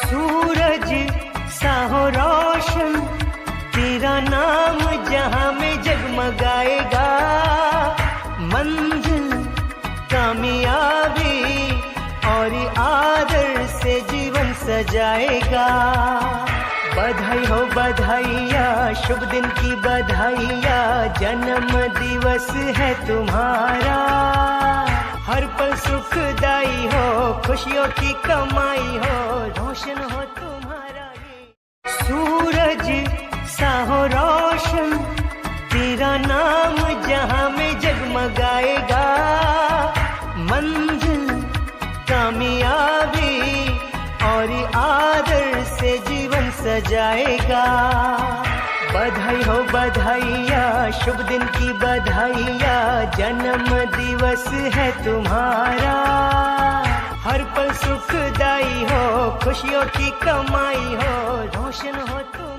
सूरज सा हो रोशन तेरा नाम जहां में जगमगाएगा। मंजिल कामयाबी और आदर से जीवन सजाएगा। बधाई हो बधाइया, शुभ दिन की बधाइया, जन्म दिवस है तुम्हारा। हर पल सुखदाई हो, खुशियों की कमाई हो, रोशन हो तुम्हारा ये। सूरज सा हो रोशन तेरा नाम जहां में जगमगाएगा। मंजिल कामयाबी और आदर से जीवन सजाएगा। बधाई हो बधाइया, शुभ दिन की बधाइया, जन्म दिवस है तुम्हारा। हर पल सुखदाई हो, खुशियों की कमाई हो, रोशन हो तुम।